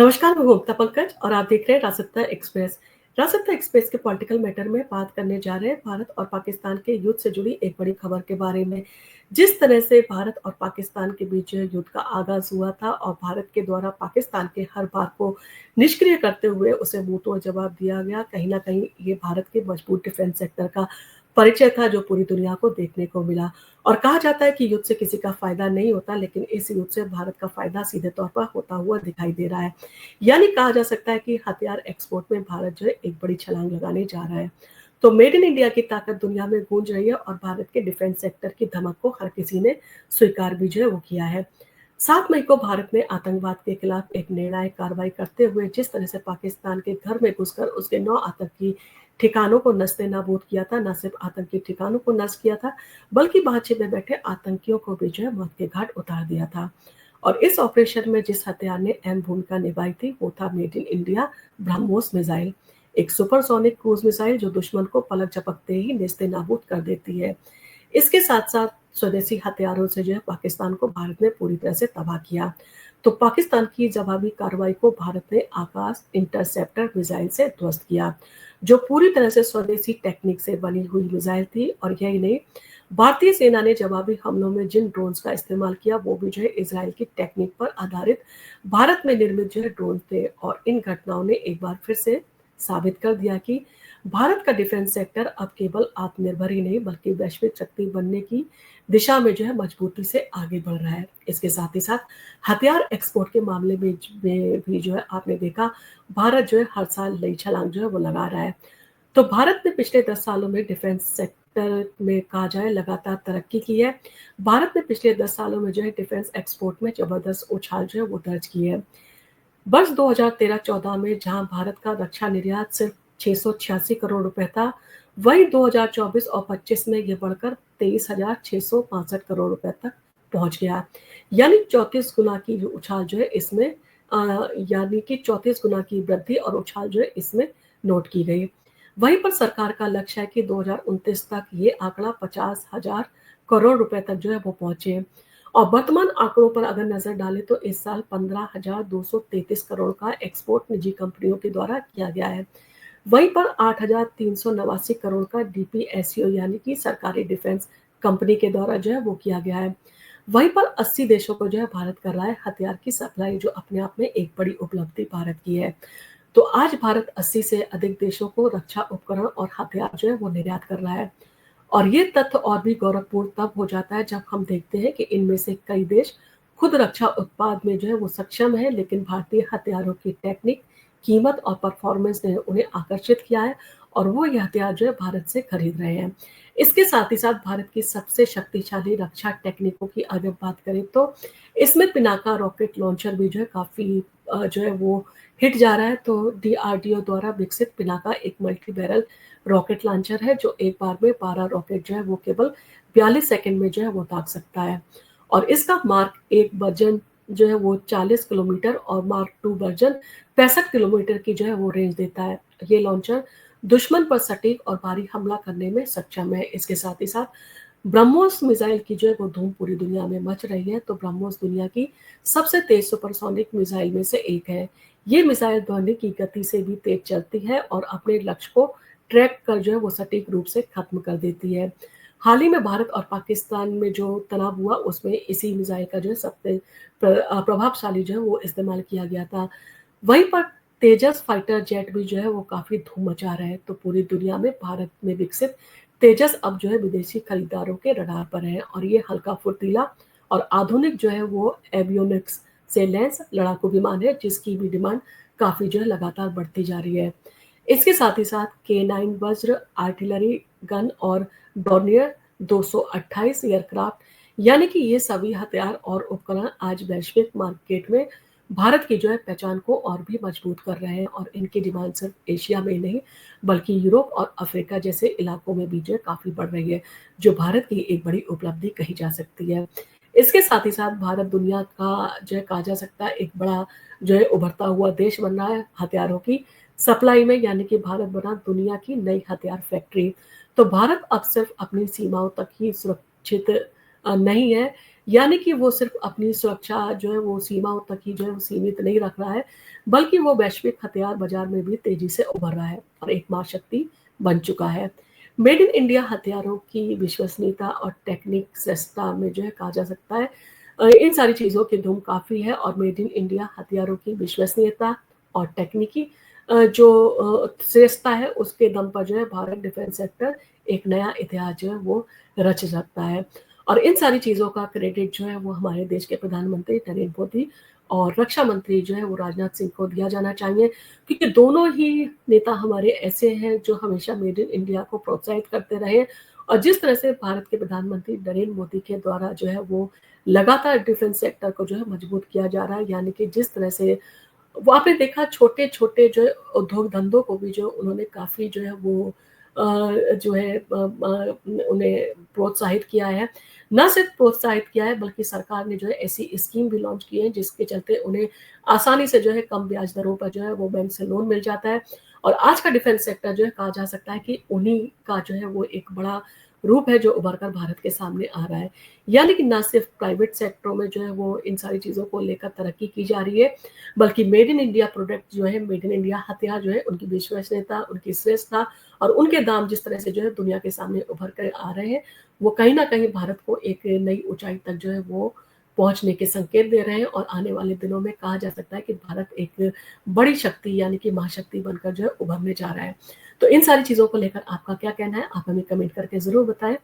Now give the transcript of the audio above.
नमस्कार, मैं हूं मुक्ता पंकज और आप देख रहे हैं राजसत्ता एक्सप्रेस। राजसत्ता एक्सप्रेस के पॉलिटिकल मैटर में बात करने जा रहे हैं भारत और पाकिस्तान के युद्ध से जुड़ी एक बड़ी खबर के बारे में। जिस तरह से भारत और पाकिस्तान के बीच युद्ध का आगाज हुआ था और भारत के द्वारा पाकिस्तान के हर बात को निष्क्रिय करते हुए उसे मुंहतोड़ जवाब दिया गया, कहीं ना कहीं ये भारत के मजबूत डिफेंस सेक्टर का परिचय था जो पूरी दुनिया को देखने को मिला। और कहा जाता है कि युद्ध से किसी का फायदा नहीं होता, लेकिन इस युद्ध से भारत का फायदा सीधे तौर पर होता हुआ दिखाई दे रहा है। यानी कहा जा सकता है कि हथियार एक्सपोर्ट में भारत जो है एक बड़ी छलांग लगाने जा रहा है। तो मेड इन इंडिया की ताकत दुनिया में गूंज रही है और भारत के डिफेंस सेक्टर की धमक को हर किसी ने स्वीकार भी जो है वो किया है। 7 मई को भारत ने आतंकवाद के खिलाफ एक निर्णायक कार्रवाई करते हुए जिस तरह से पाकिस्तान के घर में घुसकर उसके 9 आतंकी ठिकानों को नस्ते नाबूद किया था, न सिर्फ आतंकी ठिकानों को नष्ट किया था, बल्कि बातचीत में बैठे आतंकियों को भी जो है मौत के घाट उतार दिया था। और इस ऑपरेशन में जिस हथियार ने अहम भूमिका निभाई थी वो था made in India BrahMos missile, एक सुपरसोनिक क्रूज मिसाइल जो दुश्मन को पलक झपकते ही नेस्ते नाबूद कर देती है। इसके साथ साथ स्वदेशी हथियारों से जो है पाकिस्तान को भारत ने पूरी तरह से तबाह किया। तो पाकिस्तान की जवाबी कार्रवाई को भारत ने आकाश इंटरसेप्टर मिसाइल से ध्वस्त किया, जो पूरी तरह से स्वदेशी टेक्निक से बनी हुई मिसाइल थी। और यही नहीं, भारतीय सेना ने जवाबी हमलों में जिन ड्रोन्स का इस्तेमाल किया वो भी जो है इजराइल की टेक्निक पर आधारित भारत में निर्मित जो है ड्रोन थे। और इन घटनाओं ने एक बार फिर से साबित कर दिया कि भारत का डिफेंस सेक्टर अब केवल आत्मनिर्भर ही नहीं बल्कि वैश्विक शक्ति बनने की दिशा में जो है मजबूती से आगे बढ़ रहा है। इसके साथ ही साथ हथियार एक्सपोर्ट के मामले में भी जो है आपने देखा, भारत जो है हर साल नई छलांग जो है वो लगा रहा है। तो भारत ने पिछले 10 सालों में डिफेंस सेक्टर में कहा जाए लगातार तरक्की की है। भारत ने पिछले 10 सालों में जो है डिफेंस एक्सपोर्ट में जबरदस्त उछाल जो है वो दर्ज की है। वर्ष 2013-14 में जहां भारत का रक्षा निर्यात सिर्फ 686 करोड़ रुपए था, वहीं 2024 और 25 में यह बढ़कर 23,665 करोड़ रुपए तक पहुंच गया। यानी 34 गुना की उछाल जो है इसमें यानी कि 34 गुना की वृद्धि और उछाल जो है इसमें नोट की गई। वहीं पर सरकार का लक्ष्य है कि 2029 तक ये आंकड़ा 50,000 करोड़ रुपए तक जो है वो पहुंचे। और वर्तमान आंकड़ों पर अगर नजर डालें तो इस साल 15,233 करोड़ का एक्सपोर्ट निजी कंपनियों के द्वारा किया गया है। वहीं पर 8,389 करोड़ का डीपीएसयू यानी कि सरकारी डिफेंस कंपनी के द्वारा जो है वो किया गया है। वहीं पर 80 देशों को जो है भारत कर रहा है हथियार की सप्लाई, जो अपने आप में एक बड़ी उपलब्धि भारत की है। तो आज भारत 80 से अधिक देशों को रक्षा उपकरण और हथियार जो है वो निर्यात कर रहा है। और ये तथ्य और भी गौरवपूर्ण तब हो जाता है जब हम देखते हैं कि इनमें से कई देश खुद रक्षा उत्पाद में जो है वो सक्षम है, लेकिन भारतीय हथियारों की टेक्निक, कीमत और परफॉर्मेंस ने उन्हें आकर्षित किया है और वो ये हथियार जो है भारत से खरीद रहे हैं। इसके साथ ही साथ भारत की सबसे शक्तिशाली रक्षा टेक्निकों की अगर बात करें तो इसमें पिनाका रॉकेट लॉन्चर भी जो है काफी जो है वो हिट जा रहा है। तो डीआरडीओ द्वारा विकसित पिनाका एक मल्टी बैरल रॉकेट लॉन्चर है जो एक बार में 12 रॉकेट जो है वो केवल 42 सेकंड में जो है वो दाग सकता है। और इसका मार्क 1 वर्जन जो है वो 40 किलोमीटर और मार्क 2 वर्जन 65 किलोमीटर की जो है वो रेंज देता है। ये लॉन्चर दुश्मन पर सटीक और भारी हमला करने में सक्षम है। इसके साथ ही साथ ब्रह्मोस मिसाइल की जो है वो धूम पूरी दुनिया में मच रही है। तो ब्रह्मोस दुनिया की सबसे तेज सुपरसोनिक मिसाइल में से एक है। ये मिसाइल ध्वनि की गति से भी तेज चलती है और अपने लक्ष्य को ट्रैक कर जो है वो सटीक रूप से खत्म कर देती है। हाल ही में भारत और पाकिस्तान में जो तनाव हुआ उसमें इसी मिसाइल का जो है सबसे प्रभावशाली जो है वो इस्तेमाल किया गया था। वहीं पर तेजस फाइटर जेट भी जो है वो काफी धूम मचा रहा है। तो पूरी दुनिया में भारत में विकसित तेजस अब जो है विदेशी खरीदारों के रडार पर है और ये हल्का फुर्तीला और आधुनिक जो है वो एवियोनिक्स से लैस लड़ाकू विमान है जिसकी भी डिमांड काफी जो है लगातार बढ़ती जा रही है। इसके साथ ही साथ K9 वज्र आर्टिलरी गन और डॉर्नियर 228 एयरक्राफ्ट यानी कि ये सभी हथियार और उपकरण आज वैश्विक मार्केट में भारत की जो है पहचान को और भी मजबूत कर रहे हैं। और इनकी डिमांड सिर्फ एशिया में नहीं बल्कि यूरोप और अफ्रीका जैसे इलाकों में भी जो है काफी बढ़ रही है, जो भारत की एक बड़ी उपलब्धि कही जा सकती है। इसके साथ ही साथ भारत दुनिया का जो है कहा जा सकता है एक बड़ा जो है उभरता हुआ देश बन रहा है हथियारों की सप्लाई में, यानी कि भारत बना दुनिया की नई हथियार फैक्ट्री। तो भारत अब सिर्फ अपनी सीमाओं तक ही सुरक्षित नहीं है, यानी कि वो सिर्फ़ अपनी सुरक्षा जो है वो सीमाओं तक ही जो है वो सीमित नहीं रख रहा है, बल्कि वो वैश्विक हथियार बाज़ार में भी तेज़ी से उभर रहा है और एक महाशक्ति बन चुका है। मेड इन इंडिया हथियारों की विश्वसनीयता और टेक्निक श्रेष्ठता में जो है कहा जा सकता है इन सारी चीज़ों की धूम काफ़ी है और मेड इन इंडिया हथियारों की विश्वसनीयता और तकनीकी जो श्रेष्ठता है उसके दम पर जो है भारत डिफेंस सेक्टर एक नया इतिहास जो है वो रच सकता है। और इन सारी चीज़ों का क्रेडिट जो है वो हमारे देश के प्रधानमंत्री नरेंद्र मोदी और रक्षा मंत्री जो है वो राजनाथ सिंह को दिया जाना चाहिए, क्योंकि दोनों ही नेता हमारे ऐसे हैं जो हमेशा मेड इन इंडिया को प्रोत्साहित करते रहे और जिस तरह से भारत के प्रधानमंत्री नरेंद्र मोदी के द्वारा जो है वो लगातार डिफेंस सेक्टर को जो है मजबूत किया जा रहा है, यानी कि जिस तरह से वो आपने देखा छोटे-छोटे जो है उद्योग धंधों को भी जो उन्होंने काफ़ी जो है वो जो है उन्हें प्रोत्साहित किया है। ना सिर्फ़ प्रोत्साहित किया है बल्कि सरकार ने जो है ऐसी स्कीम भी लॉन्च की है जिसके चलते उन्हें आसानी से जो है कम ब्याज दरों पर जो है वो बैंक से लोन मिल जाता है। और आज का डिफेंस सेक्टर जो है कहा जा सकता है कि उन्हीं का जो है वो एक बड़ा रूप है जो उभर कर भारत के सामने आ रहा है। यानी कि ना सिर्फ़ प्राइवेट सेक्टरों में जो है वो इन सारी चीज़ों को लेकर तरक्की की जा रही है, बल्कि मेड इन इंडिया प्रोडक्ट जो है, मेड इन इंडिया हथियार जो है, उनकी विश्वसनीयता, उनकी श्रेष्ठता और उनके दाम जिस तरह से जो है दुनिया के सामने उभर कर आ रहे हैं, वो कहीं न कहीं भारत को एक नई ऊँचाई तक जो है वो पहुँचने के संकेत दे रहे हैं और आने वाले दिनों में कहा जा सकता है कि भारत एक बड़ी शक्ति यानी कि महाशक्ति बनकर जो है उभरने जा रहा है। तो इन सारी चीज़ों को लेकर आपका क्या कहना है? आप हमें कमेंट करके ज़रूर बताएँ।